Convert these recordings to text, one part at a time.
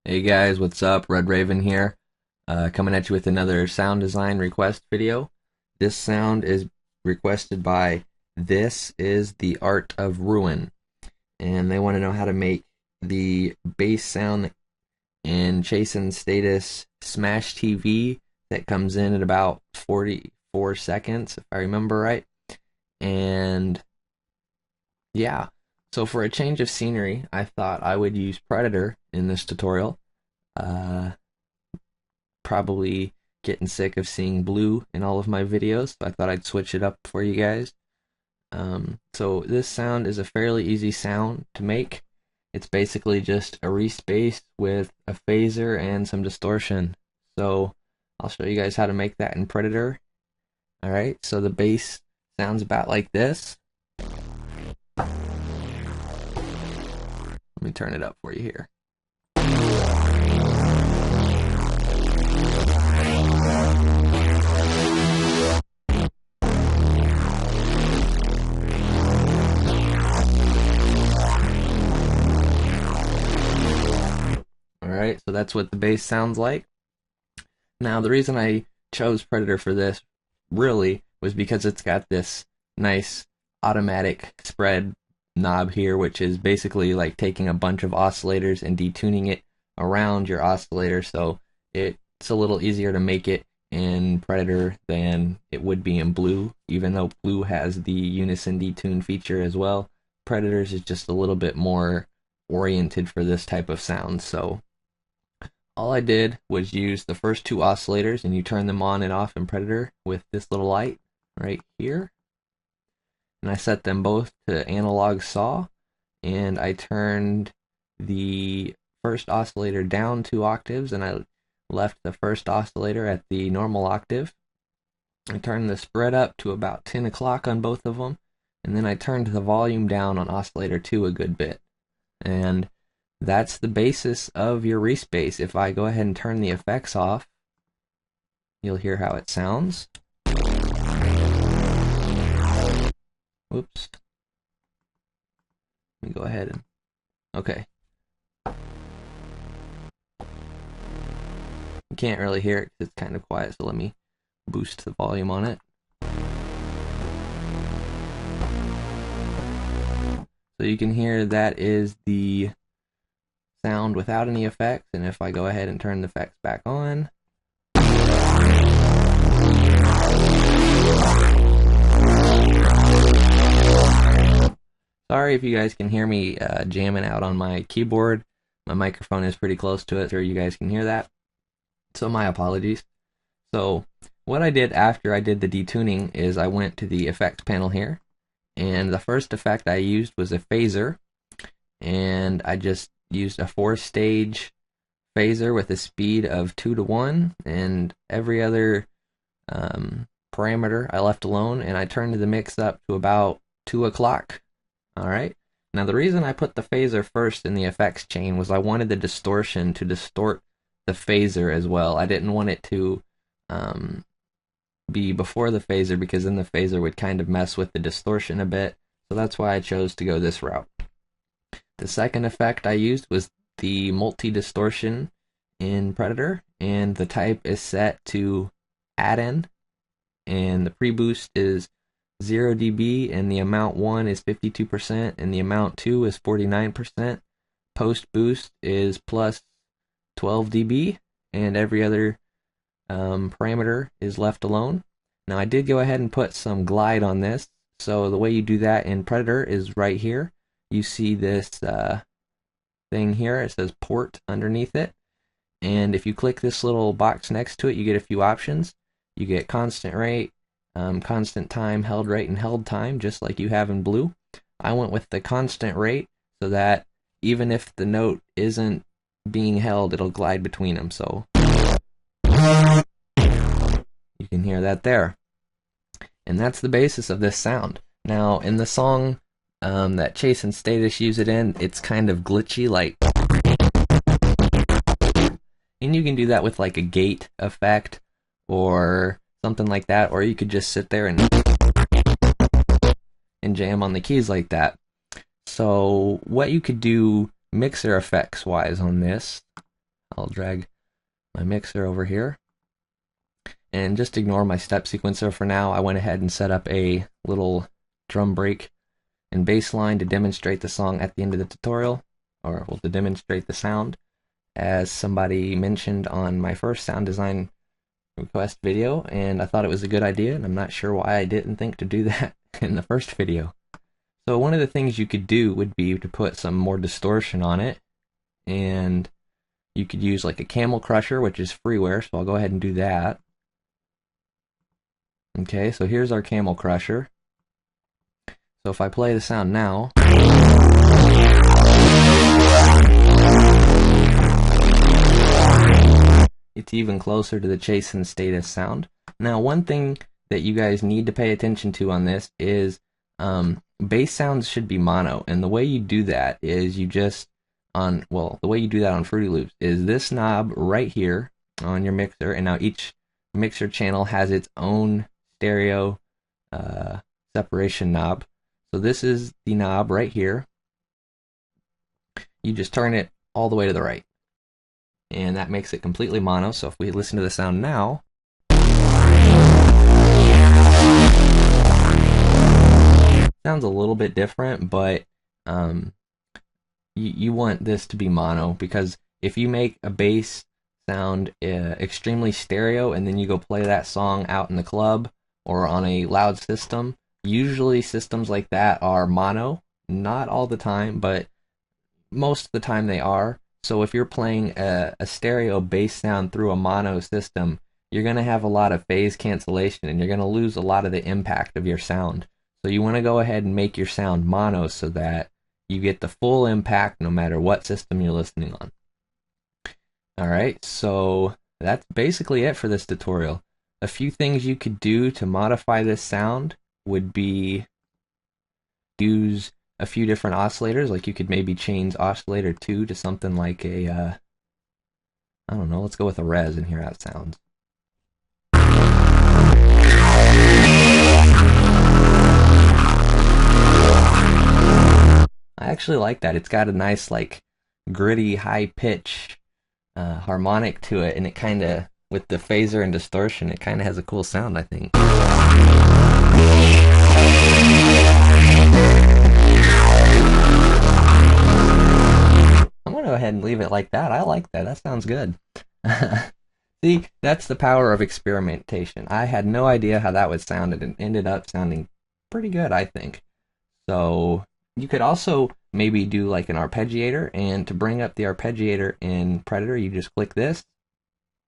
Hey guys, what's up? RedRaven here, coming at you with another sound design request video. This sound is requested by This is the Art of Ruin, and they want to know how to make the bass sound in Chasen Status Smash TV that comes in at about 44 seconds, if I remember right. And yeah, so for a change of scenery, I thought I would use Predator in this tutorial. Uh, Probably getting sick of seeing blue in all of my videos, so I thought I'd switch it up for you guys. So this sound is a fairly easy sound to make. It's basically just a respace with a phaser and some distortion. So I'll show you guys how to make that in Predator. Alright, so the bass sounds about like this. Let me turn it up for you here. Alright, so that's what the bass sounds like. Now, the reason I chose Predator for this really was because it's got this nice automatic spread knob here, which is basically like taking a bunch of oscillators and detuning it around your oscillator, so it's a little easier to make it in Predator than it would be in Blue, even though Blue has the unison detune feature as well. Predator's is just a little bit more oriented for this type of sound, so all I did was use the first two oscillators, and you turn them on and off in Predator with this little light right here. And I set them both to analog saw, and I turned the first oscillator down 2 octaves, and I left the first oscillator at the normal octave. I turned the spread up to about 10 o'clock on both of them, and then I turned the volume down on oscillator 2 a good bit. And that's the basis of your respace. If I go ahead and turn the effects off, you'll hear how it sounds. Whoops. Let me go ahead and... Okay. You can't really hear it because it's kind of quiet, so let me boost the volume on it. So you can hear that is the sound without any effects, and if I go ahead and turn the effects back on, sorry if you guys can hear me jamming out on my keyboard. My microphone is pretty close to it, so you guys can hear that. So my apologies. So what I did after I did the detuning is I went to the effects panel here, and the first effect I used was a phaser, and I just used a 4-stage phaser with a speed of 2:1, and every other parameter I left alone, and I turned the mix up to about 2 o'clock. Alright, now the reason I put the phaser first in the effects chain was I wanted the distortion to distort the phaser as well. I didn't want it to be before the phaser, because then the phaser would kind of mess with the distortion a bit, so that's why I chose to go this route. The second effect I used was the multi-distortion in Predator, and the type is set to add-in, and the pre-boost is 0 dB, and the amount 1 is 52%, and the amount 2 is 49%. Post-boost is plus 12 dB, and every other parameter is left alone. Now I did go ahead and put some glide on this, so the way you do that in Predator is right here. You see this thing here, it says port underneath it, and if you click this little box next to it, you get a few options. You get constant rate, constant time, held rate, and held time, just like you have in Blue. I went with the constant rate so that even if the note isn't being held, it'll glide between them, so you can hear that there. And that's the basis of this sound. Now, in the song that Chasen Status use it in, it's kind of glitchy, like, and you can do that with like a gate effect or something like that, or you could just sit there and jam on the keys like that. So what you could do mixer effects wise on this I'll drag my mixer over here. And just ignore my step sequencer for now. I went ahead and set up a little drum break and bass line to demonstrate the song at the end of the tutorial, or well, to demonstrate the sound. As somebody mentioned on my first Sound Design Request video, and I thought it was a good idea, and I'm not sure why I didn't think to do that in the first video. So one of the things you could do would be to put some more distortion on it, and you could use like a Camel Crusher, which is freeware, so I'll go ahead and do that. Okay, so here's our Camel Crusher. So if I play the sound now, it's even closer to the chase and status sound. Now, one thing that you guys need to pay attention to on this is bass sounds should be mono, and the way you do that is you just the way you do that on Fruity Loops is this knob right here on your mixer, and now each mixer channel has its own stereo separation knob. So this is the knob right here. You just turn it all the way to the right, and that makes it completely mono. So if we listen to the sound now, sounds a little bit different, but you want this to be mono, because if you make a bass sound extremely stereo and then you go play that song out in the club or on a loud system, usually systems like that are mono. Not all the time, but most of the time they are. So if you're playing a stereo bass sound through a mono system, you're going to have a lot of phase cancellation, and you're going to lose a lot of the impact of your sound. So you want to go ahead and make your sound mono so that you get the full impact no matter what system you're listening on. Alright, so that's basically it for this tutorial. A few things you could do to modify this sound would be use a few different oscillators. Like you could maybe change oscillator 2 to something like a, I don't know, let's go with a res and hear how it sounds. I actually like that. It's got a nice, like, gritty, high pitch harmonic to it, and it kind of, with the phaser and distortion, it kind of has a cool sound, I think. I'm going to go ahead and leave it like that. I like that. That sounds good. See, that's the power of experimentation. I had no idea how that would sound, and it ended up sounding pretty good, I think. So you could also maybe do like an arpeggiator, and to bring up the arpeggiator in Predator, you just click this,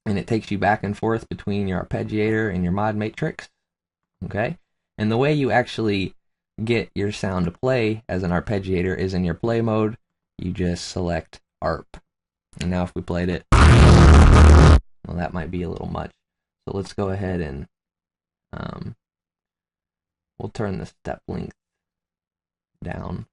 and it takes you back and forth between your arpeggiator and your mod matrix. Okay? And the way you actually get your sound to play as an arpeggiator is in your play mode. You just select ARP. And now if we played it, well, that might be a little much. So let's go ahead and we'll turn the step length down.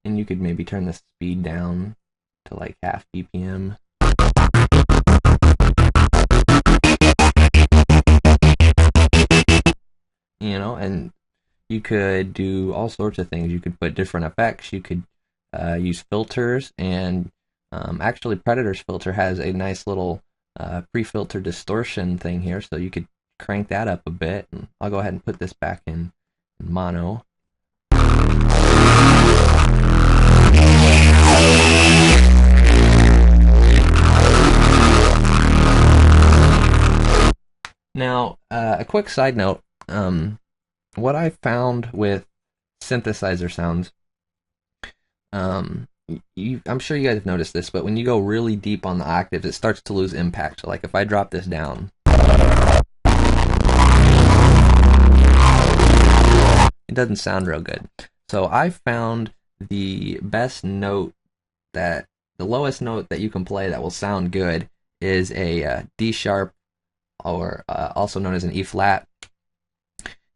And you could maybe turn the speed down to like half BPM. You know, and you could do all sorts of things. You could put different effects. You could use filters, and actually Predator's filter has a nice little pre-filter distortion thing here, so you could crank that up a bit. And I'll go ahead and put this back in mono. Now, a quick side note, what I found with synthesizer sounds, I'm sure you guys have noticed this, but when you go really deep on the octaves, it starts to lose impact. So like if I drop this down, it doesn't sound real good. So I found the best note, that the lowest note that you can play that will sound good is a D sharp, or also known as an E flat,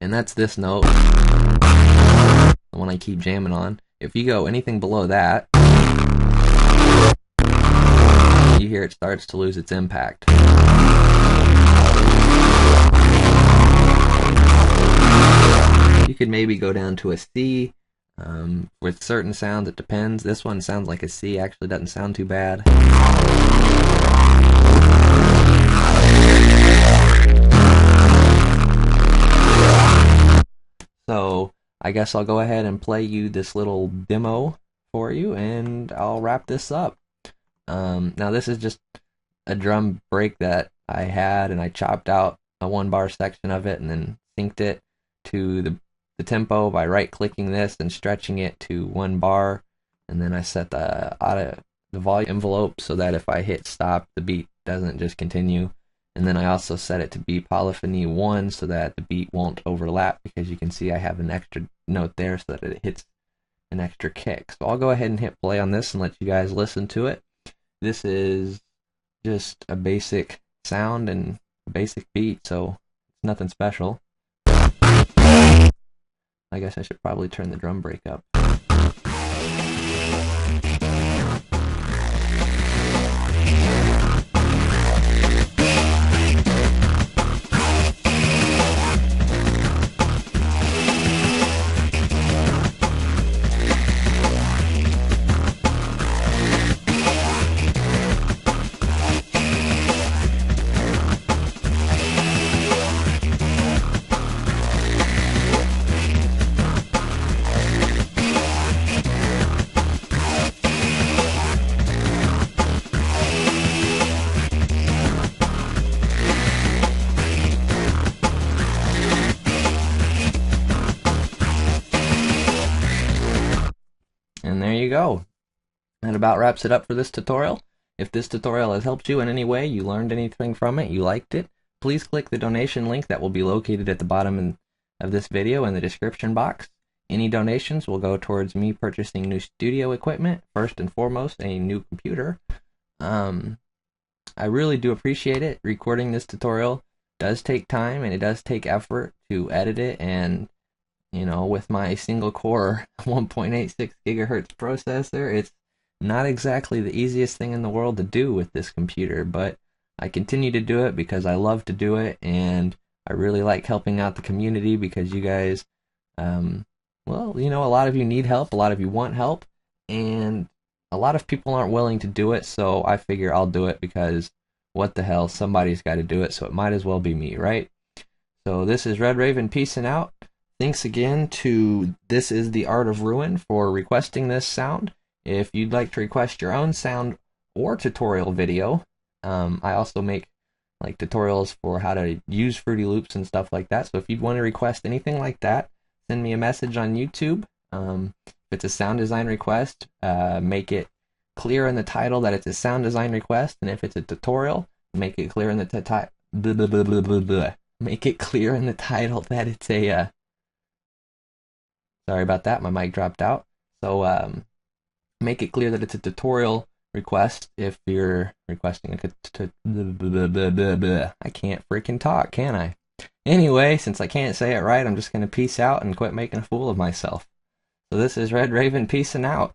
and that's this note, the one I keep jamming on. If you go anything below that, you hear it starts to lose its impact. You could maybe go down to a C, With certain sounds, it depends. This one sounds like a C, actually doesn't sound too bad. So I guess I'll go ahead and play you this little demo for you, and I'll wrap this up. Now this is just a drum break that I had, and I chopped out a 1 bar section of it and then synced it to the tempo by right-clicking this and stretching it to 1 bar, and then I set the volume envelope so that if I hit stop, the beat doesn't just continue. And then I also set it to be polyphony 1 so that the beat won't overlap, because you can see I have an extra note there so that it hits an extra kick. So I'll go ahead and hit play on this and let you guys listen to it. This is just a basic sound and a basic beat, so it's nothing special. I guess I should probably turn the drum break up. And there you go. That about wraps it up for this tutorial. If this tutorial has helped you in any way, you learned anything from it, you liked it, please click the donation link that will be located at the bottom of this video in the description box. Any donations will go towards me purchasing new studio equipment, first and foremost a new computer. I really do appreciate it. Recording this tutorial does take time, and it does take effort to edit it, and with my single core 1.86 gigahertz processor, it's not exactly the easiest thing in the world to do with this computer, but I continue to do it because I love to do it, and I really like helping out the community because you guys, well, a lot of you need help, a lot of you want help, and a lot of people aren't willing to do it, so I figure I'll do it because what the hell, somebody's got to do it, so it might as well be me, right? So this is RedRaven peacing out. Thanks again to This Is the Art of Ruin for requesting this sound. If you'd like to request your own sound or tutorial video, I also make like tutorials for how to use Fruity Loops and stuff like that. So if you'd want to request anything like that, send me a message on YouTube. If it's a sound design request, make it clear in the title that it's a sound design request, and if it's a tutorial, make it clear in the title. Make it clear in the title that it's a sorry about that, my mic dropped out. So make it clear that it's a tutorial request if you're requesting I can't freaking talk, can I? Anyway, since I can't say it right, I'm just going to peace out and quit making a fool of myself. So this is RedRaven peacing out.